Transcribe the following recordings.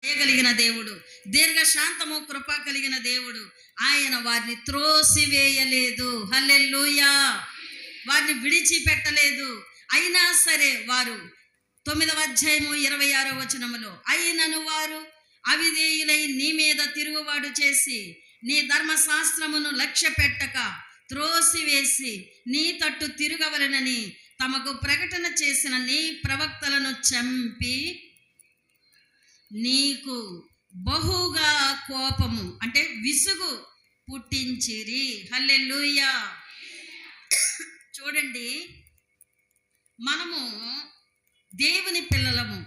చేయగలిగిన దేవుడు, దీర్ఘశాంతము కృప కలిగిన దేవుడు. ఆయన వారిని త్రోసివేయలేదు. హల్లెలూయా. వారిని విడిచిపెట్టలేదు. అయినా సరే వారు 9వ అధ్యాయము 26వ వచనములో, అయినను వారు అవిధేయులై నీ మీద తిరుగుబాటు చేసి నీ ధర్మశాస్త్రమును లక్ష్య పెట్టక త్రోసివేసి నీ తట్టు తిరగవలెనని తమకు ప్రకటన చేసిన నీ ప్రవక్తలను చంపి నీకు బహుగా కోపము అంటే విసుగు పుట్టించిరి. హల్లెలూయా. చూడండి, మనము దేవుని పిల్లలము.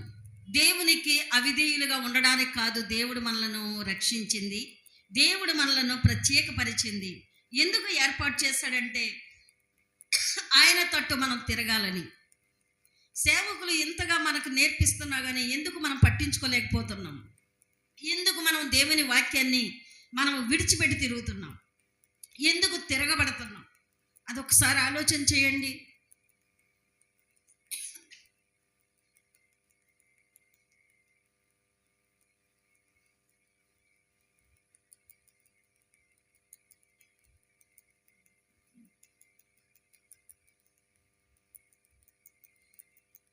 దేవునికి అవిధేయులుగా ఉండడానికి కాదు దేవుడు మనలను రక్షించింది. దేవుడు మనలను ప్రత్యేకపరిచింది. ఎందుకు ఏర్పాటు చేశాడంటే ఆయన తట్టు మనం తిరగాలని. సేవకులు ఇంతగా మనకు నేర్పిస్తున్నా కానీ ఎందుకు మనం పట్టించుకోలేకపోతున్నాం? ఎందుకు మనం దేవుని వాక్యాన్ని మనం విడిచిపెట్టి తిరుగుతున్నాం? ఎందుకు తిరగబడుతున్నాం? అదొకసారి ఆలోచన చేయండి.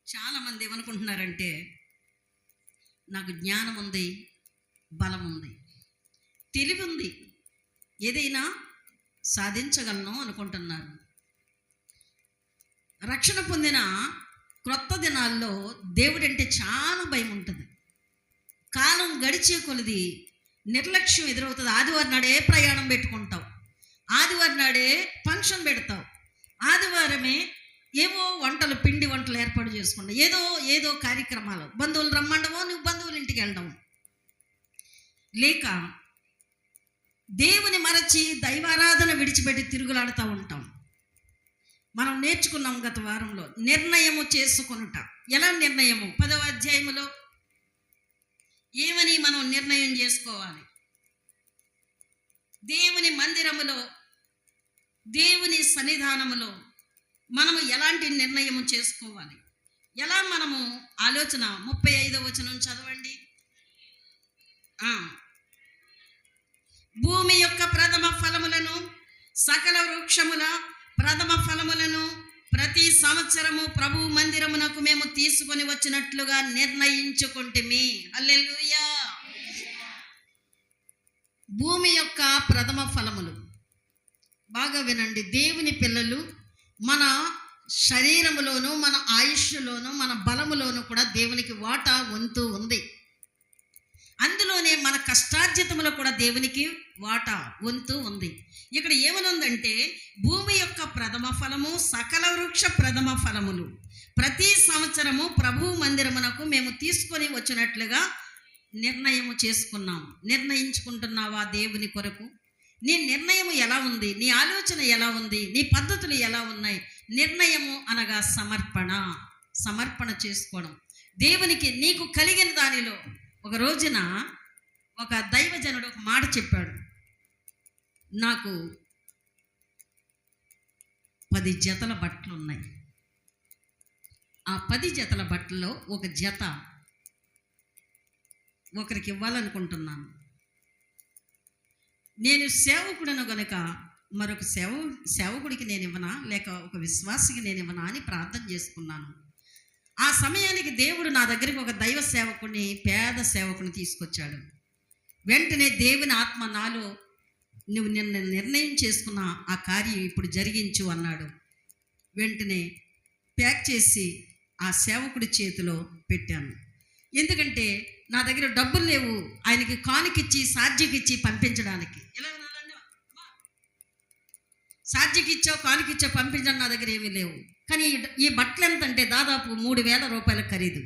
చాలామంది ఏమనుకుంటున్నారంటే నాకు జ్ఞానం ఉంది, బలం ఉంది, తెలివి ఉంది, ఏదైనా సాధించగలను అనుకుంటున్నారు. రక్షణ పొందిన క్రొత్త దినాల్లో దేవుడంటే చాలా భయం ఉంటుంది. కాలం గడిచే కొలది నిర్లక్ష్యం ఎదురవుతుంది. ఆదివారం నాడే ప్రయాణం పెట్టుకుంటావు, ఆదివారం నాడే ఫంక్షన్ పెడతావు, ఆదివారమే ఏవో వంటలు, పిండి వంటలు ఏర్పాటు చేసుకుంటావు, ఏదో కార్యక్రమాలు, బంధువులు రమ్మండమో నువ్వు బంధువుల ఇంటికి వెళ్ళడం, లేక దేవుని మరచి దైవారాధన విడిచిపెట్టి తిరుగులాడుతూ ఉంటాం. మనం నేర్చుకున్నాం గత వారంలో నిర్ణయము చేసుకొనుట. ఎలా నిర్ణయము? 10వ అధ్యాయములో ఏమని మనం నిర్ణయం చేసుకోవాలి? దేవుని మందిరములో, దేవుని సన్నిధానములో మనము ఎలాంటి నిర్ణయము చేసుకోవాలి? ఎలా మనము ఆలోచన 35వ వచనం చదవండి. భూమి యొక్క ప్రథమ ఫలములను, సకల వృక్షముల ప్రథమ ఫలములను ప్రతి సంవత్సరము ప్రభు మందిరమునకు మేము తీసుకొని వచ్చినట్లుగా నిర్ణయించుకుంటేమి. హల్లెలూయా. భూమి యొక్క ప్రథమ ఫలములు. బాగా వినండి, దేవుని పిల్లలు మన శరీరములోను, మన ఆయుష్లోను, మన బలములోను కూడా దేవునికి వాటా వంతు ఉంది. అందులోనే మన కష్టార్జితములో కూడా దేవునికి వాటా వంతు ఉంది. ఇక్కడ ఏమనుందంటే భూమి యొక్క ప్రథమ ఫలము, సకల వృక్ష ప్రథమ ఫలములు ప్రతి సంవత్సరము ప్రభు మందిరమునకు మేము తీసుకొని వచ్చినట్లుగా నిర్ణయము చేసుకున్నాం. నిర్ణయించుకుంటున్నావా దేవుని కొరకు? నీ నిర్ణయం ఎలా ఉంది? నీ ఆలోచన ఎలా ఉంది? నీ పద్ధతులు ఎలా ఉన్నాయి? నిర్ణయము అనగా సమర్పణ చేసుకోవడం. దేవునికి నీకు కలిగిన దానిలో. ఒక రోజున ఒక దైవజనుడు ఒక మాట చెప్పాడు, నాకు 10 జతల బట్టలు ఉన్నాయి. ఆ 10 జతల బట్టల్లో ఒక జత ఒకరికి ఇవ్వాలనుకుంటున్నాను. నేను సేవకుడను గనుక మరొక సేవకుడికి నేను ఇవ్వనా, లేక ఒక విశ్వాసికి నేను ఇవ్వనా అని ప్రార్థన చేసుకున్నాను. ఆ సమయానికి దేవుడు నా దగ్గరికి ఒక దైవ సేవకుడిని, పేద సేవకుని తీసుకొచ్చాడు. వెంటనే దేవుని ఆత్మ నాలో, నువ్వు నిన్న నిర్ణయం చేసుకున్న ఆ కార్యం ఇప్పుడు జరిగించు అన్నాడు. వెంటనే ప్యాక్ చేసి ఆ సేవకుడి చేతిలో పెట్టాను. ఎందుకంటే నా దగ్గర డబ్బులు లేవు ఆయనకి కానుకిచ్చి సాధ్యకిచ్చి పంపించడానికి. ఎలా సాధ్యకిచ్చావు, కానుకిచ్చావు, పంపించడం నా దగ్గర ఏమీ లేవు. కానీ ఈ బట్టలు ఎంత అంటే దాదాపు 3,000 రూపాయల ఖరీదు.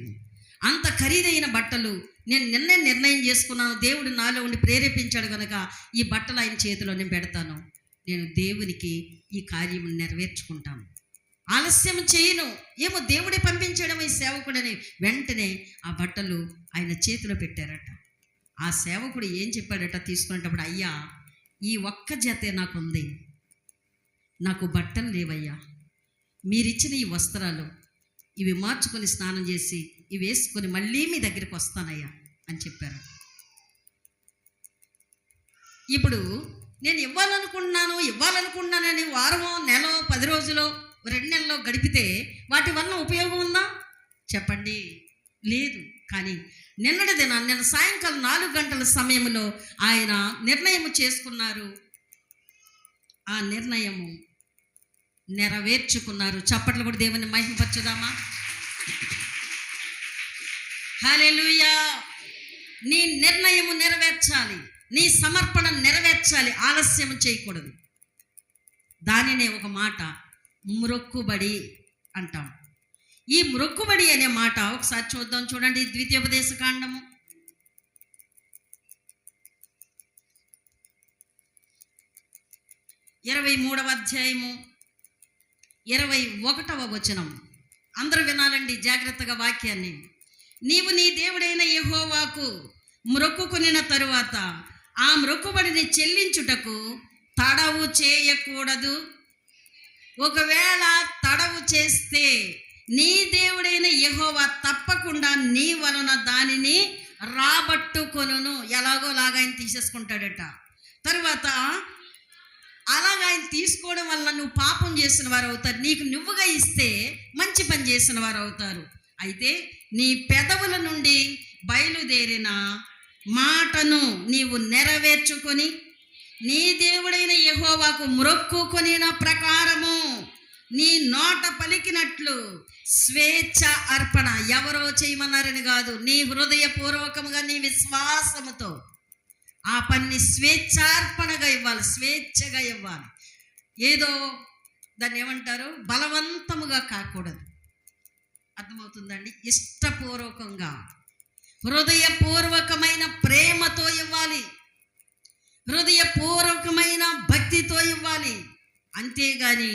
అంత ఖరీదైన బట్టలు నేను నిన్నే నిర్ణయం చేసుకున్నాను. దేవుడు నాలో ఉండి ప్రేరేపించాడు కనుక ఈ బట్టలు ఆయన చేతిలో నేను పెడతాను. నేను దేవునికి ఈ కార్యం నెరవేర్చుకుంటాను, ఆలస్యం చేయను. ఏమో దేవుడే పంపించడం ఈ సేవకుడని వెంటనే ఆ బట్టలు ఆయన చేతిలో పెట్టారట. ఆ సేవకుడు ఏం చెప్పాడట తీసుకునేటప్పుడు, అయ్యా ఈ ఒక్క జతే నాకుంది, నాకు బట్టలు లేవయ్యా, మీరిచ్చిన ఈ వస్త్రాలు ఇవి మార్చుకొని స్నానం చేసి ఇవి వేసుకొని మళ్ళీ మీ దగ్గరికి వస్తానయ్యా, అని చెప్పారు. ఇప్పుడు నేను ఇవ్వాలనుకుంటున్నానని వారమో, నెలో, 10 రోజులో, 2 నెలల్లో గడిపితే వాటి వల్ల ఉపయోగం ఉందా చెప్పండి? లేదు. కానీ నిన్నటి దినాన్ని, నిన్న సాయంకాలం 4 గంటల సమయంలో ఆయన నిర్ణయం చేసుకున్నారు. ఆ నిర్ణయము నెరవేర్చుకున్నారు. చప్పట్లు కూడా దేవుని మహిమపరచుదామా? హల్లెలూయా. నీ నిర్ణయము నెరవేర్చాలి, నీ సమర్పణ నెరవేర్చాలి, ఆలస్యం చేయకూడదు. దానినే ఒక మాట మ్రొక్కుబడి అంటాం. ఈ మ్రొక్కుబడి అనే మాట ఒకసారి చూద్దాం. చూడండి, ద్వితీయోపదేశకాండము 23వ అధ్యాయము 21వ వచనం. అందరూ వినాలండి జాగ్రత్తగా వాక్యాన్ని. నీవు నీ దేవుడైన యెహోవాకు మ్రొక్కుకొనిన తరువాత ఆ మ్రొక్కుబడిని చెల్లించుటకు తడవు చేయకూడదు. ఒకవేళ తడవు చేస్తే నీ దేవుడైన యెహోవా తప్పకుండా నీ వలన దానిని రాబట్టుకొనును. ఎలాగోలాగా ఆయన తీసేసుకుంటాడట. తరువాత అలాగ ఆయన తీసుకోవడం వల్ల నువ్వు పాపం చేసిన వారు అవుతారు. నీకు నువ్వుగా ఇస్తే మంచి పని చేసిన వారు అవుతారు. అయితే నీ పెదవుల నుండి బయలుదేరిన మాటను నీవు నెరవేర్చుకొని నీ దేవుడైన యెహోవాకు మ్రొక్కుకొనిన ప్రకారము నీ నోట పలికినట్లు స్వేచ్ఛ అర్పణ, ఎవరో చేయమన్నారని కాదు, నీ హృదయపూర్వకముగా నీ విశ్వాసముతో ఆ పని స్వేచ్ఛార్పణగా ఇవ్వాలి, స్వేచ్ఛగా ఇవ్వాలి. ఏదో దాన్ని ఏమంటారు, బలవంతముగా కాకూడదు. అర్థమవుతుందండి? ఇష్టపూర్వకంగా, హృదయపూర్వకమైన ప్రేమతో ఇవ్వాలి, హృదయపూర్వకమైన భక్తితో ఇవ్వాలి. అంతేగాని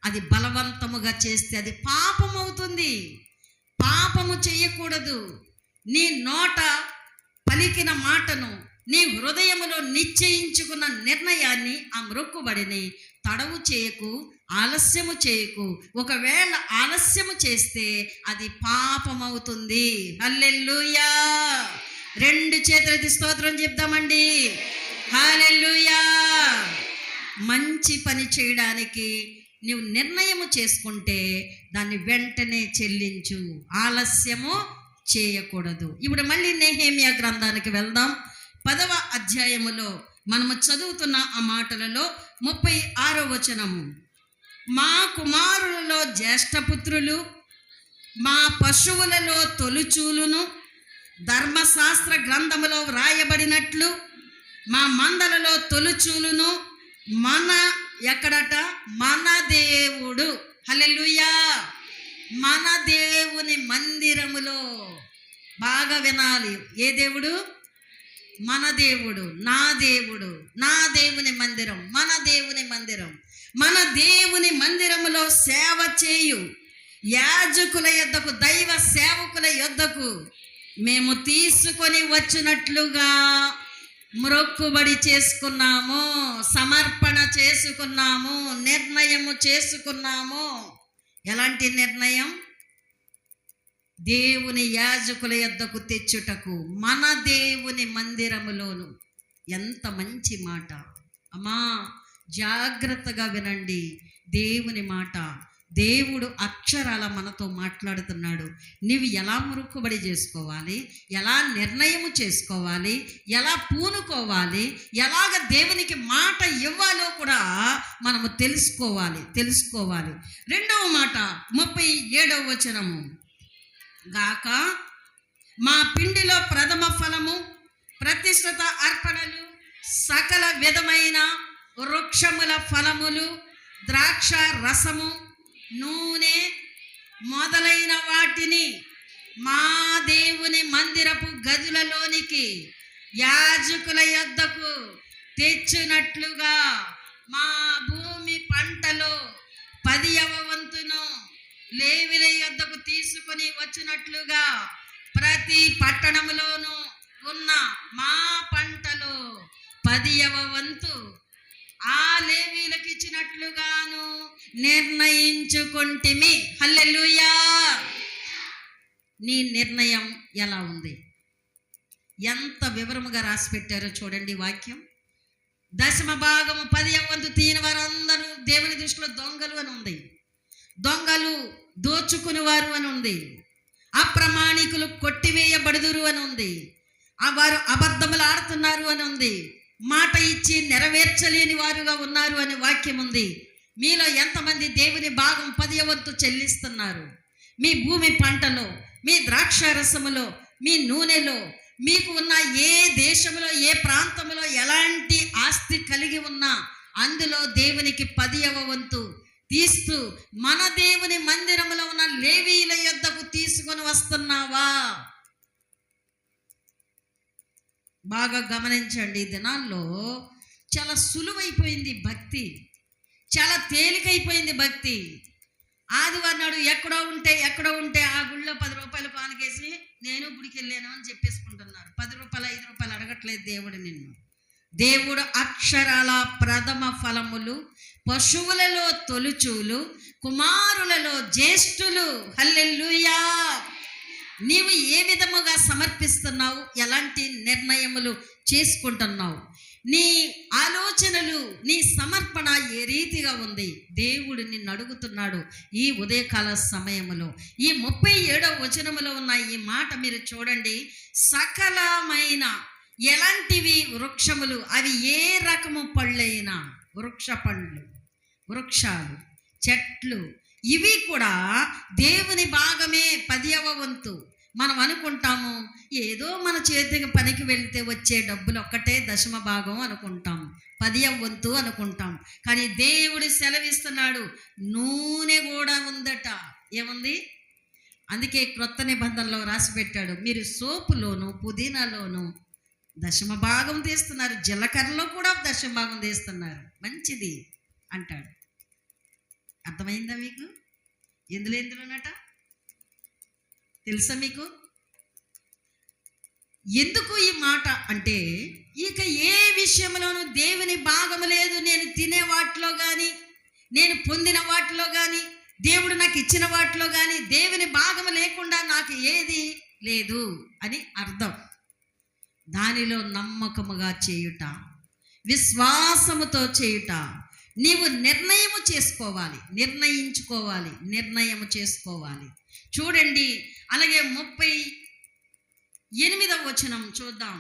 అది బలవంతముగా చేస్తే అది పాపం అవుతుంది. పాపము చేయకూడదు. నీ నోట పలికిన మాటను, నీ హృదయములో నిశ్చయించుకున్న నిర్ణయాన్ని, ఆ మ్రొక్కుబడిని తడవు చేయకు, ఆలస్యము చేయకు. ఒకవేళ ఆలస్యము చేస్తే అది పాపమవుతుంది. హల్లెలూయా. 2 చేతులెత్తి స్తోత్రం చెప్దామండి. హల్లెలూయా. మంచి పని చేయడానికి నీవు నిర్ణయము చేసుకుంటే దాన్ని వెంటనే చెల్లించు, ఆలస్యము చేయకూడదు. ఇప్పుడు మళ్ళీ నెహెమ్యా గ్రంథానికి వెళ్దాం. 10వ అధ్యాయములో మనము చదువుతున్న ఆ మాటలలో 36వ వచనము. మా కుమారులలో జ్యేష్ఠపుత్రులు, మా పశువులలో తొలుచూలును ధర్మశాస్త్ర గ్రంథములో వ్రాయబడినట్లు మా మందలలో తొలుచూలును ఎక్కడట? మన దేవుడు. హల్లెలూయా. మన దేవుని మందిరములో. బాగా వినాలి. ఏ దేవుడు? మన దేవుడు, నా దేవుడు, నా దేవుని మందిరం, మన దేవుని మందిరం. మన దేవుని మందిరములో సేవ చేయు యాజకుల యొద్దకు, దైవ సేవకుల యొద్దకు మేము తీసుకొని వచ్చినట్లుగా మ్రొక్కుబడి చేసుకున్నాము, సమర్పణ చేసుకున్నాము, నిర్ణయము చేసుకున్నాము. ఎలాంటి నిర్ణయం? దేవుని యాజకుల యొద్దకు తెచ్చుటకు, మన దేవుని మందిరములోను. ఎంత మంచి మాట అమ్మా! జాగ్రత్తగా వినండి దేవుని మాట. దేవుడు అక్షరాల మనతో మాట్లాడుతున్నాడు. నీవు ఎలా మొక్కుబడి చేసుకోవాలి, ఎలా నిర్ణయము చేసుకోవాలి, ఎలా పూనుకోవాలి, ఎలాగ దేవునికి మాట ఇవ్వాలో కూడా మనము తెలుసుకోవాలి. 2వ మాట 37వ వచనము. గాక మా పిండిలో ప్రథమ ఫలము, ప్రతిష్ఠిత అర్పణలు, సకల విధమైన వృక్షముల ఫలములు, ద్రాక్ష రసము, నూనె మొదలైన వాటిని మా దేవుని మందిరపు గదులలోనికి యాజకుల యొద్దకు తెచ్చినట్లుగా మా భూమి పంటలో 10వ వంతును లేవీయుల యొద్దకు తీసుకొని వచ్చినట్లుగా ప్రతి పట్టణములోనూ ఉన్న మా పంటలో 10వ వంతు ఆ లేవీయులకు ఇచ్చినట్లుగాను నిర్ణయించుకొంటిమి. హల్లెలూయా. నీ నిర్ణయం ఎలా ఉంది? ఎంత వివరముగా రాసి పెట్టారో చూడండి వాక్యం. దశమ భాగము 10వ వంతు తీయని వారందరూ దేవుని దృష్టిలో దొంగలు అని ఉంది. దొంగలు దోచుకుని వారు అని ఉంది. అప్రమాణికులు కొట్టివేయబడుదురు అని ఉంది. వారు అబద్ధములు ఆడుతున్నారు అని ఉంది. మాట ఇచ్చి నెరవేర్చలేని వారుగా ఉన్నారు అని వాక్యం ఉంది. మీలో ఎంతమంది దేవుని భాగం 10వ వంతు చెల్లిస్తున్నారు? మీ భూమి పంటలో, మీ ద్రాక్ష రసములో, మీ నూనెలో, మీకు ఉన్న ఏ దేశంలో ఏ ప్రాంతంలో ఎలాంటి ఆస్తి కలిగి ఉన్నా అందులో దేవునికి 10వ వంతు తీస్తూ మన దేవుని మందిరములో ఉన్న లేవీయుల యొద్దకు తీసుకొని వస్తున్నావా? బాగా గమనించండి. ఈ దినాల్లో చాలా సులువైపోయింది భక్తి, చాలా తేలికైపోయింది భక్తి. ఆదివారం నాడు ఎక్కడో ఉంటే ఆ గుళ్ళో 10 రూపాయలు కానుకేసి నేను గుడికి వెళ్ళాను అని చెప్పేసుకుంటున్నారు. 10 రూపాయలు 5 రూపాయలు అడగట్లేదు దేవుడు నిన్ను. దేవుడు అక్షరాల ప్రథమ ఫలములు, పశువులలో తొలుచూలు, కుమారులలో జ్యేష్ఠులు. హల్లెలూయా. నీవు ఏ విధముగా సమర్పిస్తున్నావు? ఎలాంటి నిర్ణయములు చేసుకుంటున్నావు? నీ ఆలోచనలు, నీ సమర్పణ ఏ రీతిగా ఉంది? దేవుడు నిన్ను అడుగుతున్నాడు ఈ ఉదయకాల సమయములో. ఈ 37వ వచనములో ఉన్న ఈ మాట మీరు చూడండి. సకలమైన ఎలాంటివి వృక్షములు, అవి ఏ రకము పళ్ళైనా, వృక్ష పండ్లు, వృక్షాలు, చెట్లు, ఇవి కూడా దేవుని భాగమే 10వ వంతు. మనం అనుకుంటాము ఏదో మన చేతికి పనికి వెళ్తే వచ్చే డబ్బులు ఒక్కటే దశమ భాగం అనుకుంటాం, 10వ వంతు అనుకుంటాం. కానీ దేవుడు సెలవిస్తున్నాడు నూనె కూడా ఉందట. ఏముంది? అందుకే క్రొత్త నిబంధనలో రాసి పెట్టాడు, మీరు సోపులోను పుదీనాలోను దశమ భాగం తీస్తున్నారు, జీలకర్రలో కూడా దశమ భాగం తీస్తున్నారు, మంచిది అంటాడు. అర్థమైందా మీకు? ఎందులోనట తెలుసా మీకు? ఎందుకు ఈ మాట అంటే, ఇక ఏ విషయంలోనూ దేవుని భాగము లేదు. నేను తినే వాటిలో కానీ, నేను పొందిన వాటిలో కానీ, దేవుడు నాకు ఇచ్చిన వాటిలో కానీ దేవుని భాగము లేకుండా నాకు ఏది లేదు అని అర్థం. దానిలో నమ్మకముగా చేయుట, విశ్వాసముతో చేయుట. నీవు నిర్ణయము చేసుకోవాలి, నిర్ణయము చేసుకోవాలి. చూడండి, అలాగే 38వ వచనం చూద్దాం.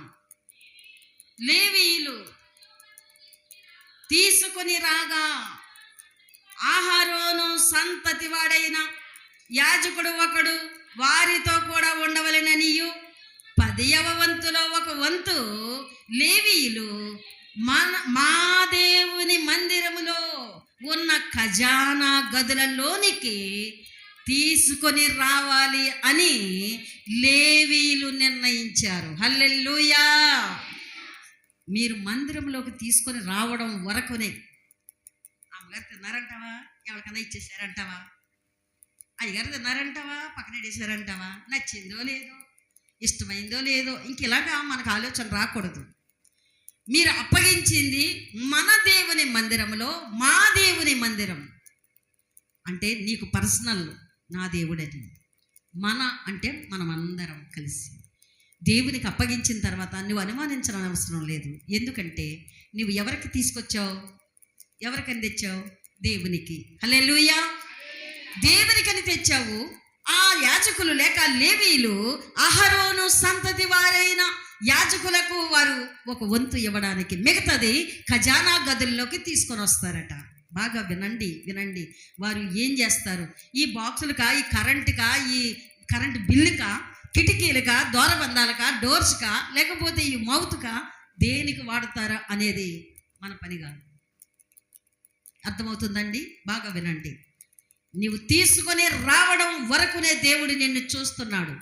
లేవీయులు తీసుకొని రాగా అహరోను సంతతి వాడైన యాజకుడు ఒకడు వారితో కూడా ఉండవలెననియు 10వ వంతులో ఒక వంతు లేవీయులు మా దేవుని మందిరములో ఉన్న ఖజానా గదులలోనికి తీసుకొని రావాలి అని లేవీయులు నిర్ణయించారు. హల్లెలూయా. మీరు మందిరంలోకి తీసుకొని రావడం వరకునే అమ్మగారు తిన్నారంటావా, ఎవరికైనా ఇచ్చేసారంటావా, అయ్యగారు తిన్నారంటావా, పక్కనడేసారంటావా, నచ్చిందో లేదో, ఇష్టమైందో లేదో, ఇంక ఇలాగా మనకు ఆలోచన రాకూడదు. మీరు అప్పగించింది మన దేవుని మందిరంలో, మా దేవుని మందిరం అంటే నీకు పర్సనల్, నా దేవుడని. మన అంటే మనమందరం కలిసి దేవునికి అప్పగించిన తర్వాత నువ్వు అనుమానించడం అవసరం లేదు. ఎందుకంటే నువ్వు ఎవరికి తీసుకొచ్చావు, ఎవరికని తెచ్చావు? దేవునికి. హల్లెలూయా. దేవునికని తెచ్చావు. ఆ యాజకులు లేక లేవీయులు అహరోను సంతతి వారైన యాజకులకు వారు ఒక వంతు ఇవ్వడానికి, మిగతాది ఖజానా గదుల్లోకి తీసుకొని వస్తారట. బాగా వినండి. వారు ఏం చేస్తారు? ఈ బాక్సులకా, ఈ కరెంటు బిల్లుకా, కిటికీలకా, ద్వారబంధాలకా, డోర్స్కా, లేకపోతే ఈ మౌత్కా, దేనికి వాడతారా అనేది మన పని కాదు. అర్థమవుతుందండి? బాగా వినండి. నీవు తీసుకొని రావడం వరకునే దేవుడు నిన్ను చూస్తున్నాడు.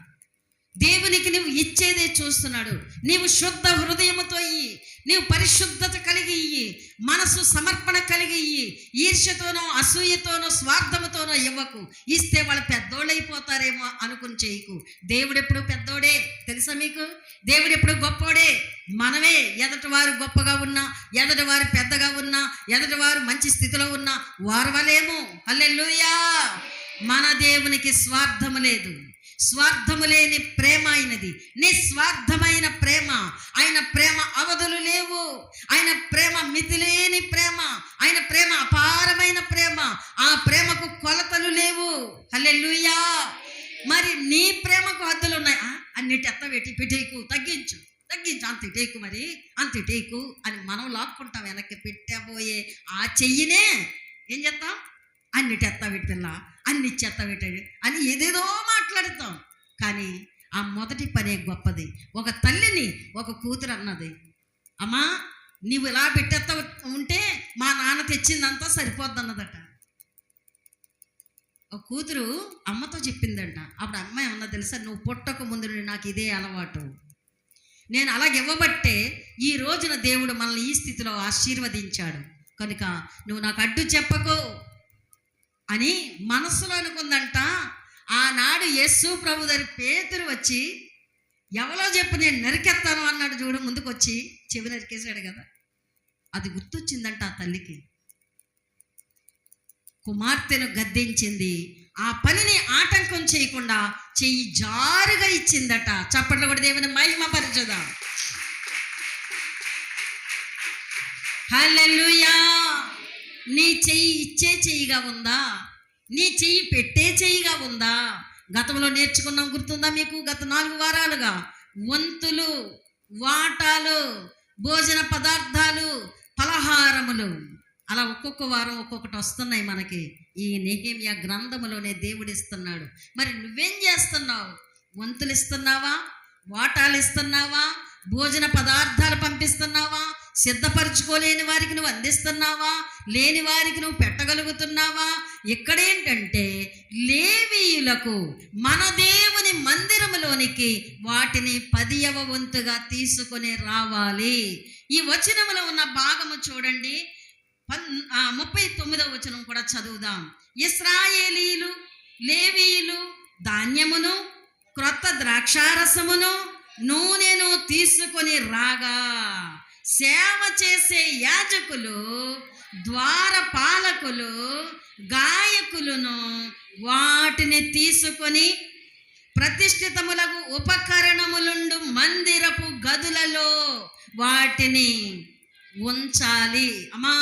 దేవునికి నువ్వు ఇచ్చేదే చూస్తున్నాడు. నీవు శుద్ధ హృదయముతో ఇయ్యి, నీవు పరిశుద్ధత కలిగి ఇయ్యి, మనసు సమర్పణ కలిగి ఇయ్యి. ఈర్ష్యతోనో, అసూయతోనో, స్వార్థముతోనో ఇవ్వకు. ఇస్తే వాళ్ళు పెద్దోళ్ళైపోతారేమో అనుకుని చేయకు. దేవుడు ఎప్పుడు పెద్దోడే, తెలుసా మీకు? దేవుడు ఎప్పుడు గొప్పోడే. మనమే ఎదటి వారు గొప్పగా ఉన్నా, ఎదటి వారు పెద్దగా ఉన్నా, ఎదటి వారు మంచి స్థితిలో ఉన్నా వారవలేము. హల్లెలూయా. మన దేవునికి స్వార్థము లేదు. స్వార్థము లేని ప్రేమ అయినది, నిస్వార్థమైన ప్రేమ. ఆయన ప్రేమ అవధులు లేవు, ఆయన ప్రేమ మితిలేని ప్రేమ, ఆయన ప్రేమ అపారమైన ప్రేమ. ఆ ప్రేమకు కొలతలు లేవు. హల్లెలూయా. మరి నీ ప్రేమకు హద్దులు ఉన్నాయి. అన్నిటి ఎత్తబెట్టి పెట్టేకు, తగ్గించు అంత ఇటేకు, మరి అంత ఇటేకు అని మనం లాక్కుంటాం. వెనక్కి పెట్టబోయే ఆ చెయ్యినే ఏం చేస్తాం? అన్నిటి ఎత్తబెట్టి పిల్ల, అన్ని చెత్తబెట్టాడు అని ఏదేదో మాట్లాడతాం. కానీ ఆ మొదటి పనే గొప్పది. ఒక తల్లిని ఒక కూతురు అన్నది, అమ్మా నీవు ఇలా పెట్టేస్తా ఉంటే మా నాన్న తెచ్చిందంతా సరిపోద్ది అన్నదట. ఒక కూతురు అమ్మతో చెప్పిందంట. అప్పుడు అమ్మ ఏమన్నా తెలుసా, నువ్వు పుట్టక ముందు నాకు ఇదే అలవాటు, నేను అలాగ ఇవ్వబట్టే ఈ రోజున దేవుడు మనల్ని ఈ స్థితిలో ఆశీర్వదించాడు, కనుక నువ్వు నాకు అడ్డు చెప్పకు అని మనసులో అనుకుందంట. ఆనాడు యేసు ప్రభు దగ్గర పేతురు వచ్చి, ఎవరో చెప్పు నేను నరికెత్తాను అన్నాడు చూడు, ముందుకు వచ్చి చెవి నరికేశాడు కదా. అది గుర్తొచ్చిందంట ఆ తల్లికి. కుమార్తెను గద్దించింది. ఆ పనిని ఆటంకం చేయకుండా చెయ్యి జారుగా ఇచ్చిందట. చప్పట్లు కూడా దేవుని మహిమపరచుదాం. హల్లెలూయా. నీ చెయ్యి ఇచ్చే చెయ్యిగా ఉందా? నీ చెయ్యి పెట్టే చెయ్యిగా ఉందా? గతంలో నేర్చుకున్నాం, గుర్తుందా మీకు? గత 4 వారాలుగా వంతులు, వాటాలు, భోజన పదార్థాలు, పలహారములు, అలా ఒక్కొక్క వారం ఒక్కొక్కటి వస్తున్నాయి మనకి. ఈ నెహెమ్యా గ్రంథములోనే దేవుడు ఇస్తున్నాడు. మరి నువ్వేం చేస్తున్నావు? వంతులు ఇస్తున్నావా? వాటాలు ఇస్తున్నావా? భోజన పదార్థాలు పంపిస్తున్నావా? సిద్ధపరచుకోలేని వారికి నువ్వు అందిస్తున్నావా? లేని వారికి నువ్వు పెట్టగలుగుతున్నావా? ఇక్కడేంటంటే లేవీయులకు మన దేవుని మందిరములోనికి వాటిని 10వ వంతుగా తీసుకొని రావాలి. ఈ వచనములో ఉన్న భాగము చూడండి, 39వ వచనం కూడా చదువుదాం. ఇశ్రాయేలీలు లేవీయులు ధాన్యమును, క్రొత్త ద్రాక్షారసమును, నూనెను తీసుకొని రాగా సేవ చేసే యాజకులు, ద్వారపాలకులు, గాయకులను వాటిని తీసుకొని ప్రతిష్ఠితములకు ఉపకరణములుండు మందిరపు గదులలో వాటిని ఉంచాలి. అమ్మా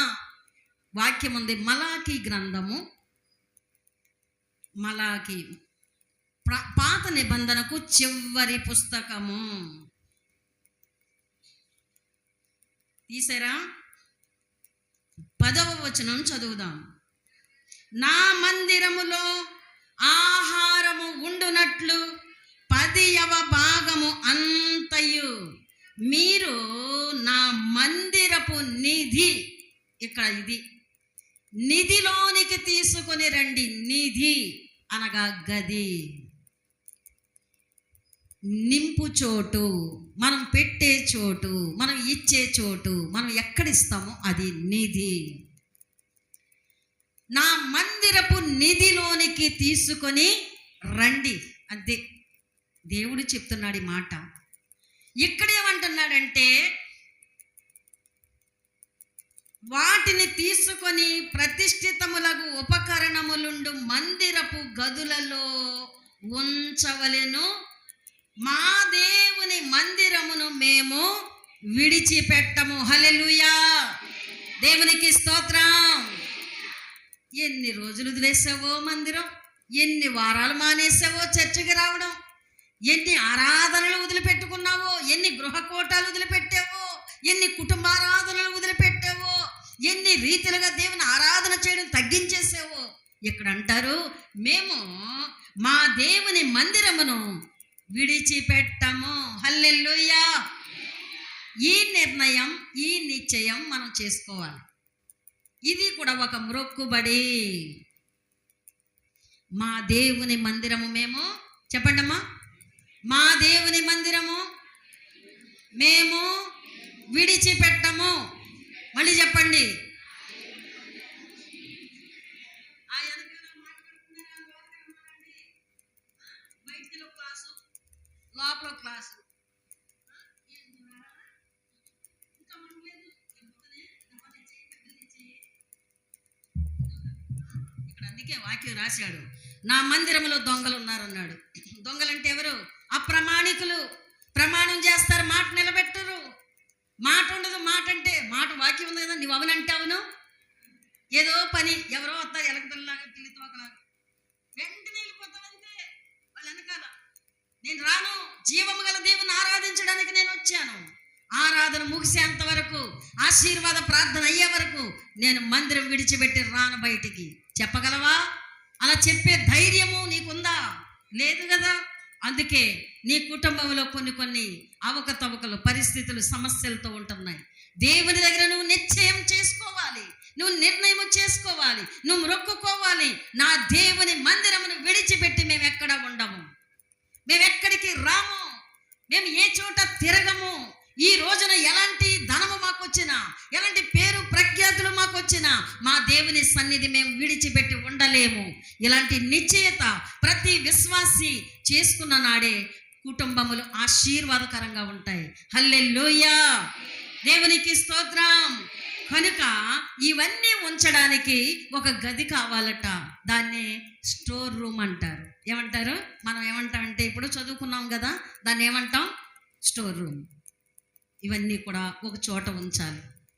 వాక్యం ఉంది, మలాకి గ్రంథము, మలాకి పాత నిబంధనకు చివరి పుస్తకము. తీసారా? 10వ వచనం చదువుదాం. నా మందిరములో ఆహారము ఉండునట్లు 10వ భాగము అంతయు మీరు నా మందిరపు నిధి, ఇక్కడ ఇది నిధిలోనికి తీసుకొని రండి. నిధి అనగా గది, నింపు చోటు, మనం పెట్టే చోటు, మనం ఇచ్చే చోటు, మనం ఎక్కడిస్తామో అది నిధి. నా మందిరపు నిధిలోనికి తీసుకొని రండి. అంతే దేవుడు చెప్తున్నాడు ఈ మాట. ఇక్కడ ఏమంటున్నాడంటే వాటిని తీసుకొని ప్రతిష్ఠితములకు ఉపకరణములుండు మందిరపు గదులలో ఉంచవలెను. మా దేవుని మందిరమును మేము విడిచిపెట్టము. హల్లెలూయా. దేవునికి స్తోత్రం. ఎన్ని రోజులు వదిలేసావో మందిరం, ఎన్ని వారాలు మానేసావో చర్చికి రావడం, ఎన్ని ఆరాధనలు వదిలిపెట్టుకున్నావో, ఎన్ని గృహకోటాలు వదిలిపెట్టావో, ఎన్ని కుటుంబారాధనలు వదిలిపెట్టావో, ఎన్ని రీతిలుగా దేవుని ఆరాధన చేయడం తగ్గించేసావో. ఇక్కడ అంటారు, మేము మా దేవుని మందిరమును విడిచిపెట్టము. హల్లెలూయా. ఈ నిర్ణయం, ఈ నిశ్చయం మనం చేసుకోవాలి. ఇది కూడా ఒక మ్రొక్కుబడి. మా దేవుని మందిరము మేము, చెప్పండమ్మా, మా దేవుని మందిరము మేము విడిచిపెట్టము. మళ్ళీ చెప్పండి. బయటిలో క్లాసు, లోపల క్లాసు. ఇక్కడ అందుకే వాక్యం రాశాడు, నా మందిరంలో దొంగలు ఉన్నారన్నాడు. దొంగలంటే ఎవరు? అప్రమాణికులు. ప్రమాణం చేస్తారు, మాట నిలబెట్టరు. మాట ఉండదు. మాట అంటే మాట వాక్యం ఉంది కదా, నువ్వు అవునంటే అవును, ఏదో పని ఎవరో వస్తారు ఎలకలాగా పిల్లితో ఒకలాగా వెంటనే వెళ్ళిపోతావు అంతే. వాళ్ళు వెనకాల నేను రాను, జీవము గల దేవుని ఆరాధించడానికి నేను వచ్చాను. ఆరాధన ముగిసేంత వరకు, ఆశీర్వాద ప్రార్థన అయ్యే వరకు నేను మందిరం విడిచిపెట్టి రాను బయటికి. చెప్పగలవా? అలా చెప్పే ధైర్యము నీకుందా? లేదు కదా. అందుకే నీ కుటుంబంలో కొన్ని అవకతవకలు, పరిస్థితులు, సమస్యలతో ఉంటున్నాయి. దేవుని దగ్గర నువ్వు నిశ్చయం చేసుకోవాలి, నువ్వు నిర్ణయం చేసుకోవాలి, నువ్వు మొక్కుకోవాలి. నా దేవుని మందిరమును విడిచిపెట్టి మేము ఎక్కడ ఉండము, మేము ఎక్కడికి రాము, మేము ఏ చోట తిరగము. ఈ రోజున ఎలాంటి ధనము మాకు వచ్చినా, ఎలాంటి పేరు ప్రఖ్యాతులు మాకు వచ్చినా మా దేవుని సన్నిధి మేము విడిచిపెట్టి ఉండలేము. ఇలాంటి నిశ్చయత ప్రతి విశ్వాసి చేసుకున్న నాడే కుటుంబములు ఆశీర్వాదకరంగా ఉంటాయి. హల్లెలూయా, దేవునికి స్తోత్రం. కనుక ఇవన్నీ ఉంచడానికి ఒక గది కావాలట. దాన్ని స్టోర్ రూమ్ అంటారు. ఏమంటారు? మనం ఏమంటాం అంటే, ఇప్పుడు చదువుకున్నాం కదా, దాన్ని ఏమంటాం? Store room. ఇవన్నీ కూడా ఒక చోట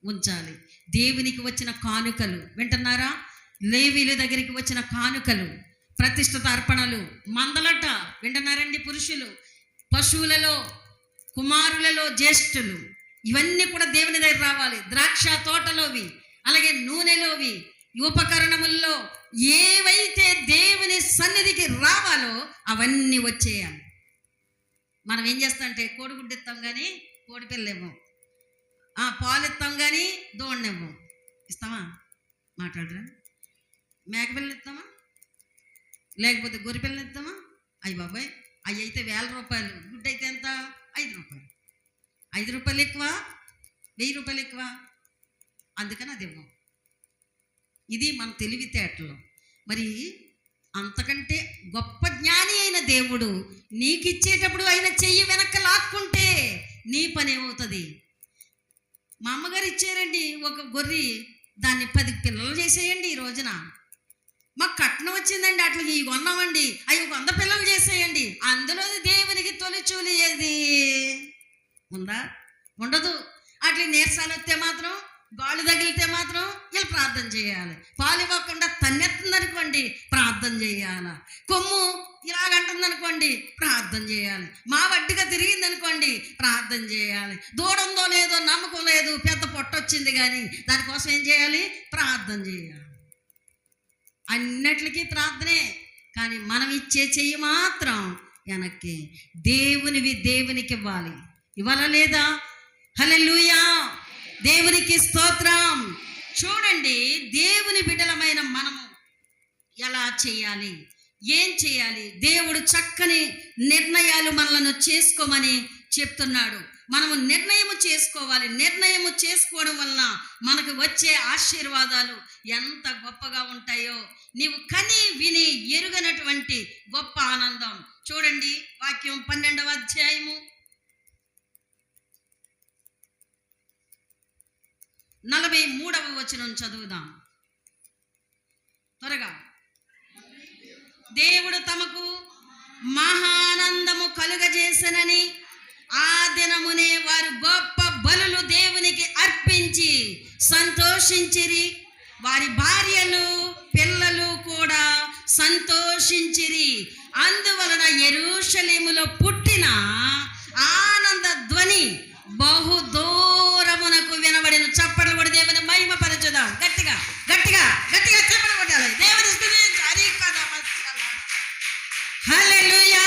ఉంచాలి. దేవునికి వచ్చిన కానుకలు వింటున్నారా? లేవీల దగ్గరికి వచ్చిన కానుకలు, ప్రతిష్ఠిత అర్పణలు, మందలట వింటున్నారండి? పురుషులు, పశువులలో, కుమారులలో జ్యేష్ఠులు, ఇవన్నీ కూడా దేవుని దగ్గర రావాలి. ద్రాక్ష తోటలోవి, అలాగే నూనెలోవి, ఉపకరణముల్లో ఏవైతే దేవుని సన్నిధికి రావాలో అవన్నీ వచ్చేయాలి. మనం ఏం చేస్తామంటే కోడిగుడ్డు ఇస్తాం కానీ కోడి పిల్లేమో, పాలు ఇస్తాం కానీ దోణ్ణేమో ఇస్తామా? మాట్లాడరా? మేకపిల్లలు ఇస్తామా? లేకపోతే గొర్రె పిల్లలు ఇస్తామా? అయ్యి బాబాయ్, అవి అయితే 1000 రూపాయలు, గుడ్డు అయితే ఎంత? 5 రూపాయలు. 5 రూపాయలు ఎక్కువ, 1000 రూపాయలు ఎక్కువ, అందుకని అది ఇవ్వం. ఇది మన తెలివితేటలు. మరి అంతకంటే గొప్ప జ్ఞాని అయిన దేవుడు నీకు ఇచ్చేటప్పుడు ఆయన చెయ్యి వెనక్కి లాక్కుంటే నీ పని ఏమవుతుంది? మా అమ్మగారు ఇచ్చారండి ఒక గొర్రె, దాన్ని 10 పిల్లలు చేసేయండి. ఈ రోజున మాకు కట్నం వచ్చిందండి, అట్లా ఇవి కొన్నామండి, అవి 100 పిల్లలు చేసేయండి. అందులో దేవునికి తొలిచూలి ఏది ఉందా? ఉండదు. అట్లా నీరసాలు వస్తే మాత్రం, గాళ్ళు తగిలితే మాత్రం వీళ్ళు ప్రార్థన చేయాలి. పాలు ఇవ్వకుండా తన్నెత్తుందనుకోండి ప్రార్థన చేయాలి. కొమ్ము ఇలాగంటుందనుకోండి ప్రార్థన చేయాలి. మా వడ్డిగా తిరిగిందనుకోండి ప్రార్థన చేయాలి. దూడందో లేదో నమ్మకం లేదు, పెద్ద పొట్టొచ్చింది కానీ దానికోసం ఏం చేయాలి? ప్రార్థన చేయాలి. అన్నిటికీ ప్రార్థనే. కానీ మనం ఇచ్చే చెయ్యి మాత్రం వెనక్కి. దేవునికి ఇవ్వాలి. ఇవ్వాలా లేదా? హల్లెలూయా, దేవునికి స్తోత్రం. చూడండి, దేవుని బిడ్డలమైన మనము ఎలా చేయాలి, ఏం చేయాలి? దేవుడు చక్కని నిర్ణయాలు మనలను చేసుకోమని చెప్తున్నాడు. మనము నిర్ణయము చేసుకోవాలి. నిర్ణయము చేసుకోవడం వలన మనకు వచ్చే ఆశీర్వాదాలు ఎంత గొప్పగా ఉంటాయో నీవు కని విని ఎరుగనటువంటి గొప్ప ఆనందం. చూడండి వాక్యం 12వ అధ్యాయము 43వ వచనం చదువుదాం త్వరగా. దేవుడు తమకు మహానందము కలుగజేసనని ఆ దినమునే వారు గొప్ప బలులు దేవునికి అర్పించి సంతోషించిరి. వారి భార్యలు పిల్లలు కూడా సంతోషించిరి. అందువలన యెరూషలేములో పుట్టిన ఆనంద ధ్వని బహు దూరమునకు వినబడిన. చప్పట్లు కూడా దేవుని మహిమ పరచుదాం. గట్టిగా గట్టిగా గట్టిగా చప్పట్లు కొట్టాలి. దేవుని స్తుతించాలి. హల్లెలూయా.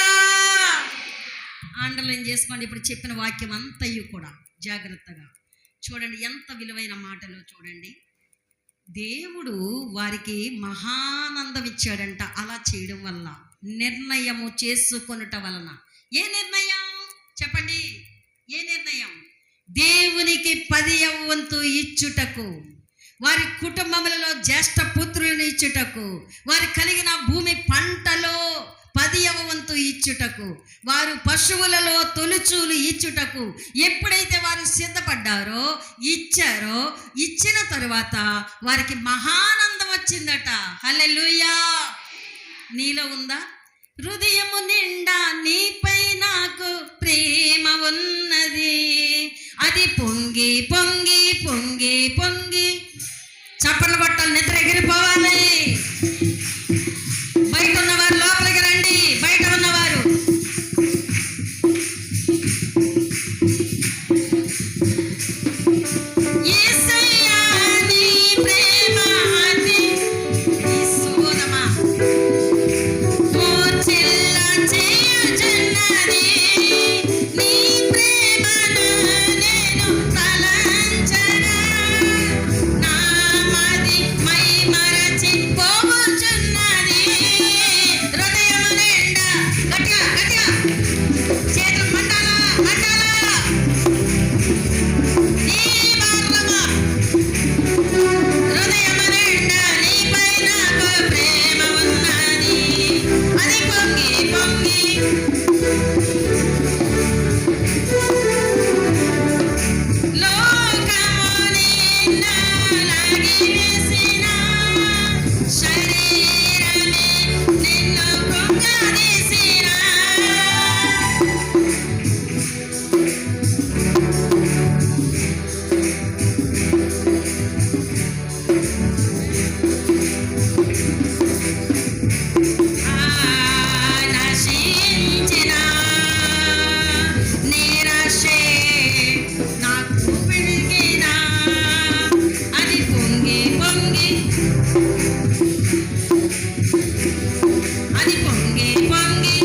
అండర్లైన్ చేసుకోండి ఇప్పుడు చెప్పిన వాక్యం అంతయు కూడా జాగ్రత్తగా చూడండి. ఎంత విలువైన మాటలు చూడండి. దేవుడు వారికి మహానందం ఇచ్చాడంట. అలా చేయడం వల్ల, నిర్ణయము చేసుకొనుట వలన. ఏ నిర్ణయం చెప్పండి? ఏ నిర్ణయం? దేవునికి 10వ వంతు ఇచ్చుటకు, వారి కుటుంబములలో జ్యేష్ఠ పుత్రులను ఇచ్చుటకు, వారి కలిగిన భూమి పంటలో 10వ వంతు ఇచ్చుటకు, వారు పశువులలో తొలుచూలు ఇచ్చుటకు ఎప్పుడైతే వారు సిద్ధపడ్డారో, ఇచ్చారో, ఇచ్చిన తరువాత వారికి మహానందం వచ్చిందట. హల్లెలూయా. నీలో ఉందా? హృదయము నిండా నీపై నాకు ప్రేమ ఉన్నది, అది పొంగి పొంగి పొంగి పొంగి. చప్పట్లు కొట్టాలి, నిద్ర ఎగిరిపోవాలి. బయట ఉన్నవారు లోపలికి రండి, బయట ఉన్నవారు. యేసయ్యా నీ ప్రేమ అతి విశోధమా మూర్ఛిల్ల చేయుచున్నది, నీ ప్రేమను నేను తలంచనా, నా మది మైమరచి పోవుచున్నది. హృదయము నిండా గట్టిగా గట్టిగా చేతులు మండాలా మండాలా. నీ మార్గమా హృదయము నిండా నీపై నాకు ప్రేమ ఉన్నది, అది పొంగి పొంగి. లోకము నిన్ను లాగివేసిన, శరీరమే నిన్ను కృంగదీసిన. నశించిన నిరాశే నాకు పిలిగిన, అది పొంగి పొంగి, అది పొంగి పొంగి.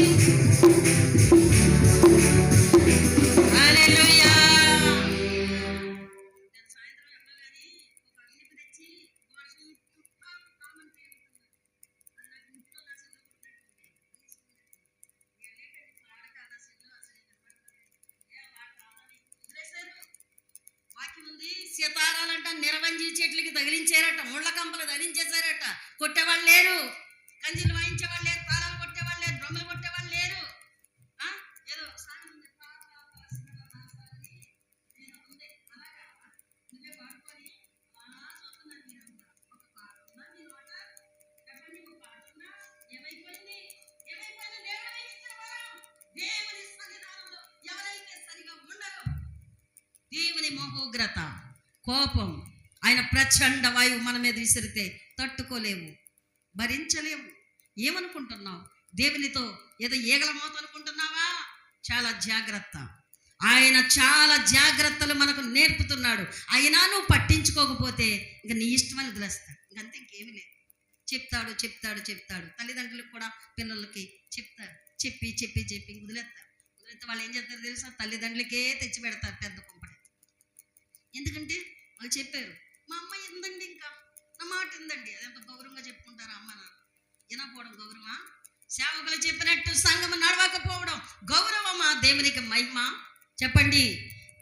హల్లెలూయా. సాయంత్రం ఎవ్వగాని ఒక అగ్నిపు తెచ్చి వర్షం కామన్ చేస్తున్నారు. అది నాకు ఇంట్లో నా సెల్లు కొట్టినట్టుంది. వాక్యం ఉంది, సితారాలంట నిరవంజి చెట్లకి తగిలించారట, ముళ్ళ కంపలు ధరించేశారట. కొట్టేవాళ్ళు లేరు, కంజీలు వాయించేవాళ్ళు లేరు, తాళాలు కొట్టేవాళ్ళు లేరు, డ్రమ్ములు కొట్టేవాళ్ళు లేరు. ఆ? ఏదో సాయం ఉంది, ఏదో ఉంది. అలాగా నువ్వే పాడుకొని అలా చూస్తున్నారు మీరంతా. ఒక పాట ఉందా మీ నోట? చెప్పండి, ఒక పాట ఉందా? ఏమైపోయింది? ఏమైపోయింది? దేవుడు ఇచ్చిన వరం. దేవుని సన్నిధానంలో ఎవరైతే సరిగా ఉండరో, దేవుని మహోగ్రత, కోపం, ఆయన ప్రచండ వాయువు మన మీద విసిరితే తట్టుకోలేవు, భరించలేవు. ఏమనుకుంటున్నావు? దేవునితో ఏదో ఈగల మోత అనుకుంటున్నావా? చాలా జాగ్రత్త. ఆయన చాలా జాగ్రత్తలు మనకు నేర్పుతున్నాడు. అయినా నువ్వు పట్టించుకోకపోతే ఇంక నీ ఇష్టమని వదిలేస్తాడు. ఇంకంతే, ఇంకేమీ లేదు. చెప్తాడు చెప్తాడు చెప్తాడు. తల్లిదండ్రులకు కూడా పిల్లలకి చెప్తారు, చెప్పి చెప్పి చెప్పి వదిలేస్తారు. వదిలేస్తే వాళ్ళు ఏం చేస్తారు తెలుసా? తల్లిదండ్రులకే తెచ్చి పెడతారు పెద్ద కుంపటి. ఎందుకంటే వాళ్ళు చెప్పారు, మా అమ్మ ఎందండి, ఇంకా నా మాట ఎందండి. అదంత గౌరవంగా చెప్పుకుంటారా అమ్మ నాన్న? వినకపోవడం గౌరవమా? సేవకులు చెప్పినట్టు సంఘము నడవకపోవడం గౌరవమా? దేవునికి మహిమ? చెప్పండి.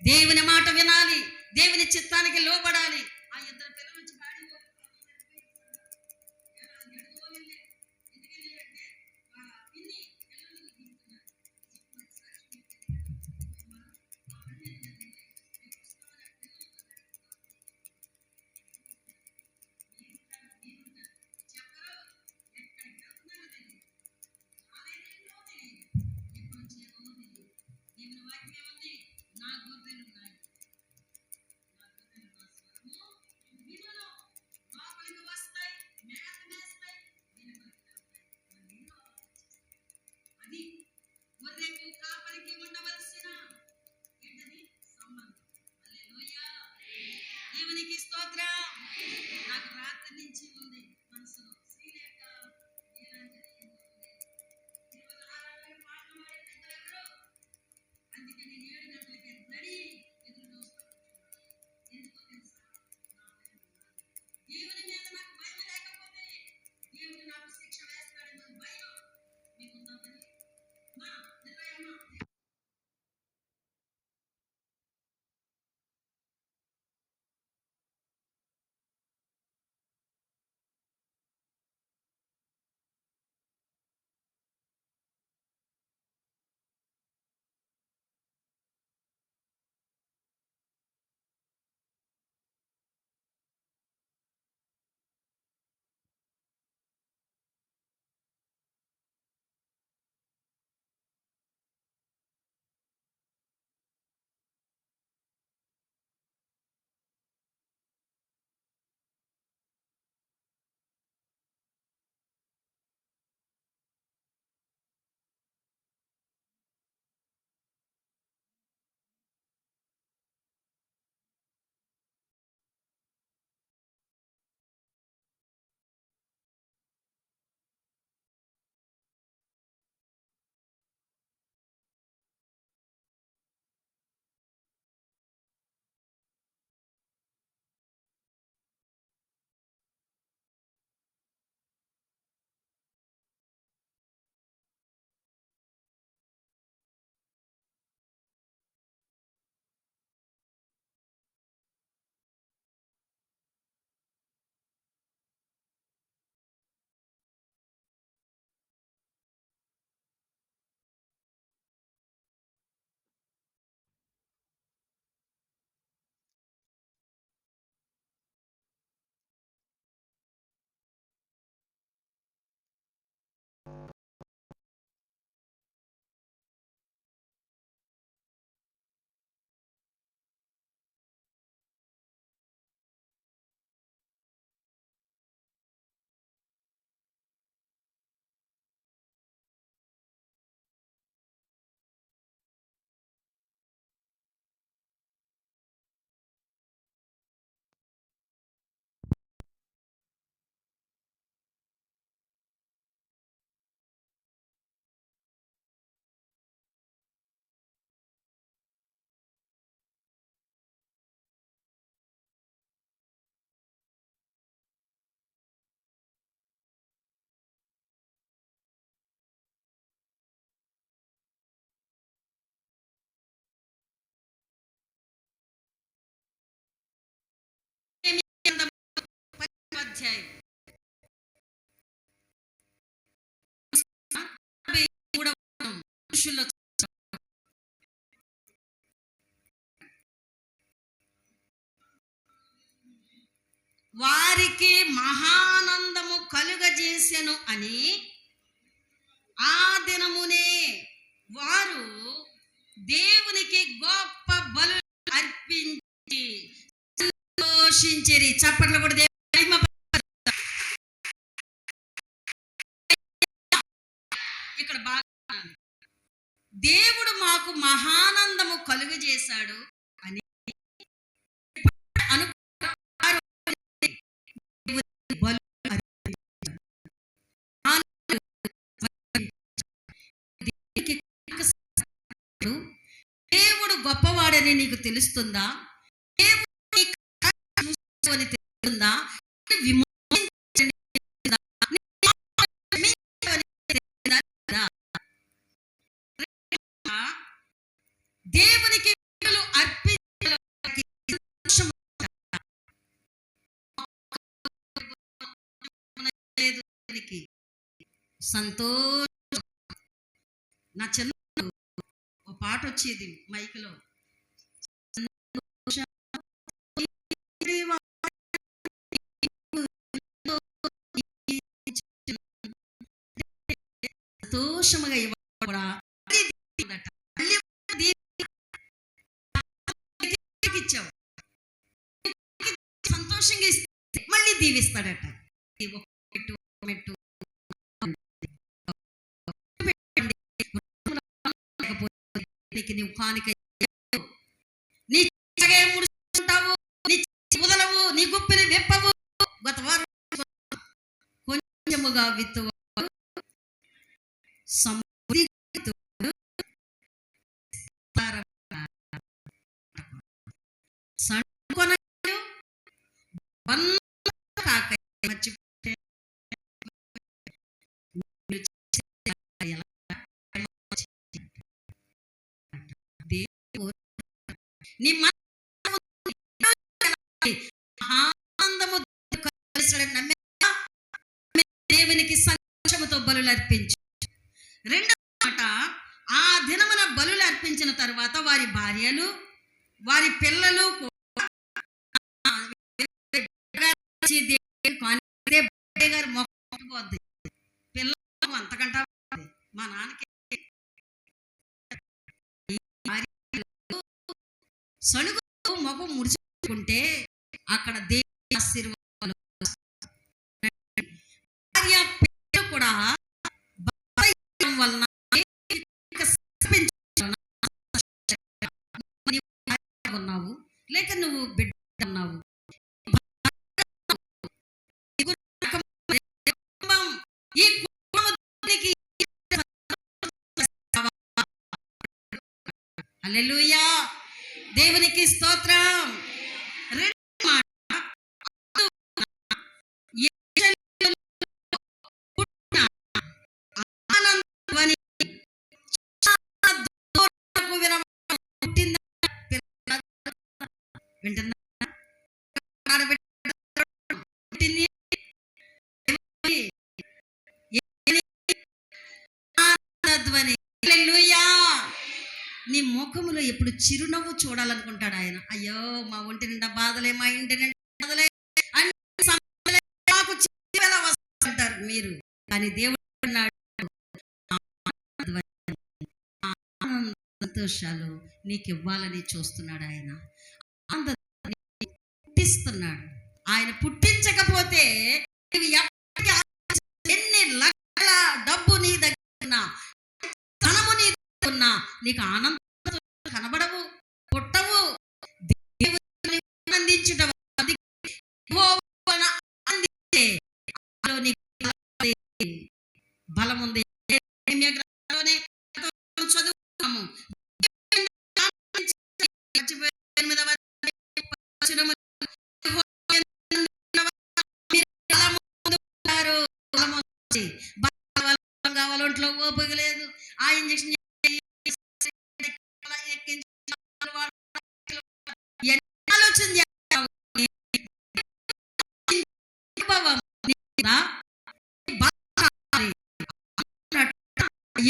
దేవుని మాట వినాలి, దేవుని చిత్తానికి లోబడాలి. ఆ ఇద్దరు పిల్లలు వచ్చి బాడీలో ఎందుకు వెళ్ళారంటే పిన్ని పిల్లలు దిగుతున్నారు. నా గొర్రెలు ఉన్నాయి, నా గొర్రెలు నా స్వరము వినును. లోపలికి వస్తాయి, మేత మేస్తాయి, వెలుపలికి వెళ్తాయి. నేను ఆలోచిస్తాను. అది గొర్రెకు కాపరికి ఉండవలసిన ఏంటది? సంబంధం. హల్లెలూయా. దేవునికి స్తోత్రం. నాకు రాత్రి నుంచి ఉంది మనసులో, శ్రీలేఖ నీలాంజనేయులు ఈరోజు ఆరాధన పాటలు పాడే పెద్దలెవరు? అందుకే నేను 7 గంటలకి రెడీ ఎదురు చూస్తాను. ఎందుకో తెలుసా? నా భయం ఉన్నది. దేవుని మీద నాకు భయం లేకపోతే దేవుడు నాకు శిక్ష వేస్తాడేమో భయం మీకుందా? మరి మా నిద్రయమ్మ అధ్యాయం 43వ మనుషుల్లో వారికి మహానందము కలుగజేసెను అని ఆ దినమునే వారు దేవునికి గొప్ప బలు అర్పించి సంతోషించిరి. చప్పట్లు కూడా ఇక్కడ బాగా దేవుడు మాకు మహానందము కలుగజేశాడు అని దేవుడు గొప్పవాడని నీకు తెలుస్తుందా? దేవుడు తెలుస్తుందా? దేవునికి సంతోషం. నా చిన్న ఒక పాట వచ్చేది మైక్లో, సంతోషముగా ఇవ్వడా ఇచ్చావు, సంతోషంగా ఇస్తే మళ్ళీ దీవిస్తాడట. మెట్టు నీవు కానిక నీ ముడుచుకుంటావు, నీ వదలవు, నీ గుప్పిని విప్పవు. గత వారం కొంచెముగా విత్తువ నీ ఆనందము దేవునికి సంతోషముతో బలులు అర్పించు. రెండవ మాట, ఆ దినమున బలులు అర్పించిన తర్వాత వారి భార్యలు వారి పిల్లలు మొక్కపోద్ది. పిల్లలు అంతకంటా మా నాన్నకి సణుగు మొగం ముడుచుకుంటే అక్కడ దేవుని ఆశీర్వాదాలు కూడా వలన ఉన్నావు, లేక నువ్వు బిడ్డ ఉన్నావు. ఈ హల్లెలూయా, దేవునికి స్తోత్రం. నీ ముఖములో ఎప్పుడు చిరునవ్వు చూడాలనుకుంటాడు ఆయన. అయ్యో మా ఒంటి నిండా బాధలే, మా ఇంటి నిండా బాధలే అంటారు మీరు, కానీ దేవుడు సంతోషాలు నీకు ఇవ్వాలని చూస్తున్నాడు. ఆయన పుట్టిస్తున్నాడు. ఆయన పుట్టించకపోతే ఎన్ని లక్షల డబ్బు నీ దగ్గర, ధనము నీ దగ్గర ఉన్నా నీకు ఆనందం కనబడవు, పుట్టవు. దేవుని ఆనందించడం బలం ఉంది. చదువుతాము కావాలి, ఒంట్లో ఓపిక లేదు, ఆ ఇంజక్షన్ ఆలోచన అనుభవం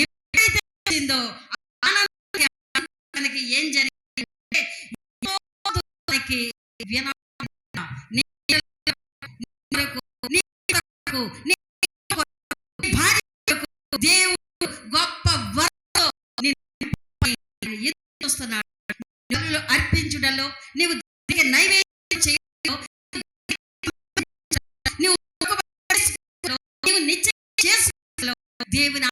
ఎప్పుడైతే వచ్చిందో ఆనందానికి ఏం జరిగిందంటే దేవుడు గొప్ప వరతో చూస్తున్నాడు. అర్పించుటలో నీవు నైవేద్యం చేయడంలో నీవు నిశ్చయం చేసుకులో దేవుని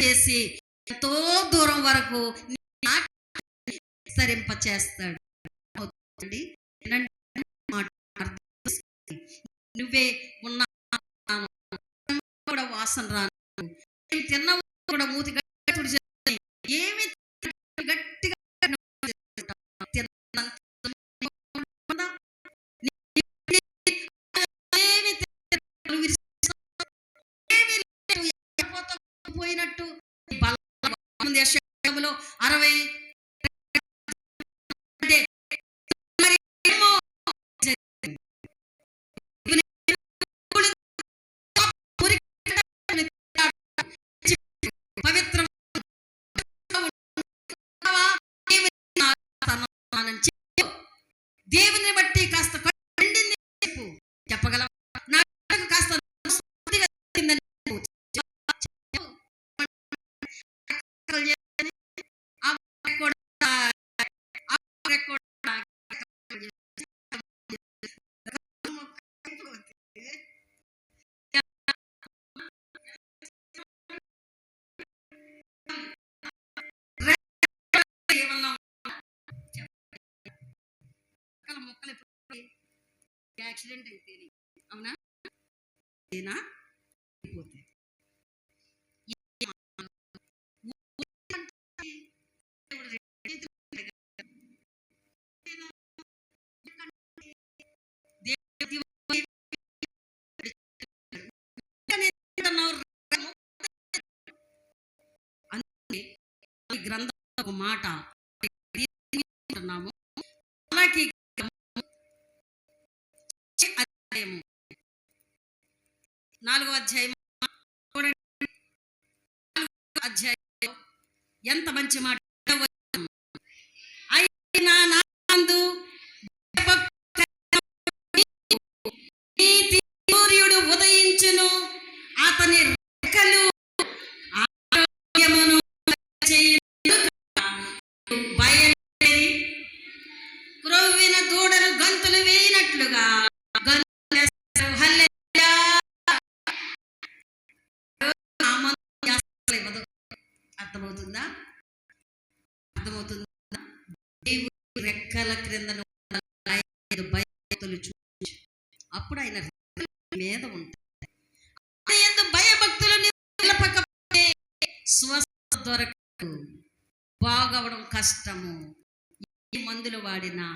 చేసి ఎంతో దూరం వరకు విస్తరింప చేస్తాడు. నువ్వే ఉన్నా కూడా వాసన రాను, తిన్న కూడా మూతి గట్టి ఏమి గట్టిగా పోయినట్టు 60 పవిత్రం దేవుని బట్టి కాస్త చెప్పగలవా? నాకు కాస్త యాక్సిడెంట్ అయితే అవునా గ్రంథం ఒక మాట అలాగే 4వ అధ్యాయం ఎంత మంచి మాట. అయినా నాందు సూర్యుడు ఉదయించును, అతని రెక్కలు ఆరోగ్యమును బయలుదేరి క్రొవ్విన దూడలు గంతులు వేయినట్లుగా అర్థమవుతుందా? దేవుడి రెక్కల క్రింద భయభక్తులు చూచి అప్పుడు ఆయన మీద ఉంటాయి. భయభక్తులు నిలపకపోతే స్వస్థ దొరకదు, బాగవడం కష్టము. ఎన్ని మందులు వాడినా,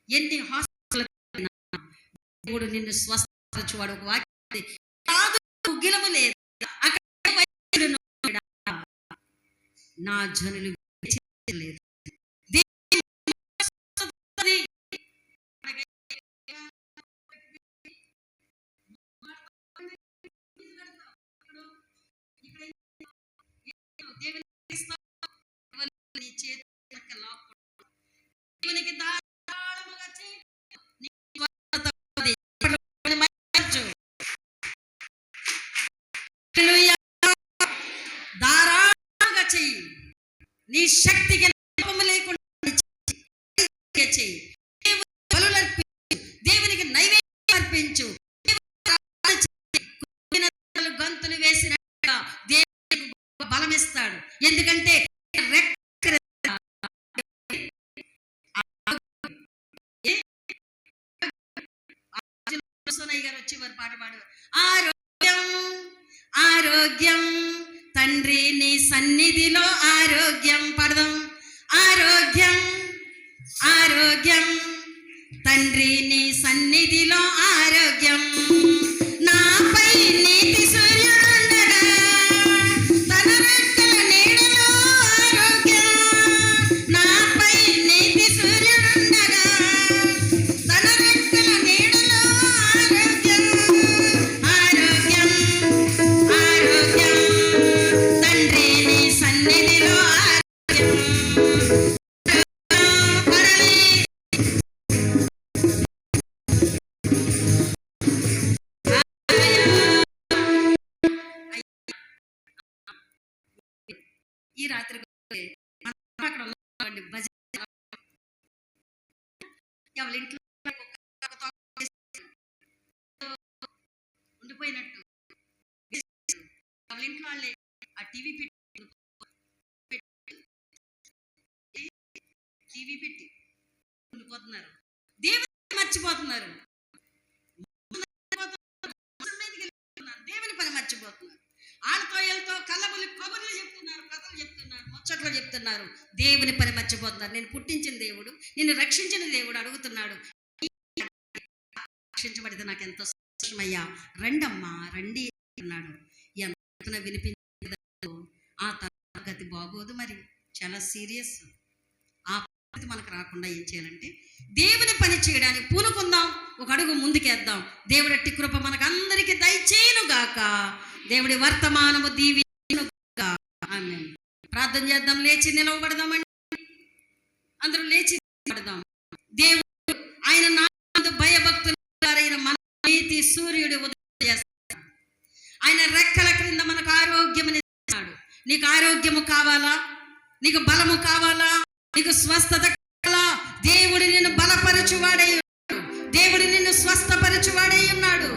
ఎన్ని హాస్పిటల్ దేవుడు నిన్ను స్వస్థపరచువాడు. ఒక వాక్యం గిలము లేదు, నా జనులు లేదు. ధారాళంగా చెయ్యి, నీ శక్తికి లోపము లేకుండా చెయ్యి. దేవునికి నైవేద్యం అర్పించు. గంతులు వేసినట్టుగా దేవునికి బలం ఇస్తాడు. ఎందుకంటే గారు వచ్చి వారు పాట పాడు. ఆరోగ్యం ఆరోగ్యం తండ్రి నీ సన్నిధిలో ఆరోగ్యం పడదాం. ఆరోగ్యం ఆరోగ్యం తండ్రి నీ సన్నిధిలో ఆరోగ్యం, నాపై నీతి సూర్యుడుండగా వాళ్ళ ఇంట్లో ఒక తోక ఉండిపోయినట్టు వాళ్ళ ఇంట్లో వాళ్ళే ఆ టీవీ పెట్టి ఉండిపోతున్నారు. దేవుని మర్చిపోతున్నారు. దేవుని పని మర్చిపోతున్నారు. ఆళ్ళతో వీళ్ళతో కళ్ళబుల్లి కబుర్లు చెప్తున్నారు, కథలు చెప్తున్నారు, ముచ్చట్లు చెప్తున్నారు. దేవుని పని మర్చిపోతున్నారు. నేను పుట్టించిన దేవుడు, నిన్ను రక్షించిన దేవుడు అడుగుతున్నాడు, రక్షించబడితే నాకు ఎంతో సంతోషమయ్యా, రండమ్మా రండి అన్నాడు. ఎంత వినిపించదు ఆ తరగతి బాగోదు. మరి చాలా సీరియస్. ఆ పరిస్థితి మనకు రాకుండా ఏం చేయాలంటే దేవుని పని చేయడానికి పూనుకుందాం, ఒక అడుగు ముందుకేద్దాం. దేవుడి అట్టి కృప మనకు అందరికీ దయచేయును గాక. దేవుడి వర్తమానము దీవెను గాక. ఆమేన్. ప్రార్థన చేద్దాం, లేచి నిలవబడదామండి. అందరూ లేచి నిలబడదాం. దేవుడు ఆయన నామందు భయభక్తులు మన నీతి సూర్యుడు ఉదయం చేస్తాడు. ఆయన రెక్కల క్రింద మనకు ఆరోగ్యము ఇస్తాడు. నీకు ఆరోగ్యము కావాలా? నీకు బలము కావాలా? నీకు స్వస్థత కావాలా? దేవుడు నిన్ను బలపరచువాడై ఉన్నాడు. దేవుడు నిన్ను స్వస్థపరచువాడై ఉన్నాడు.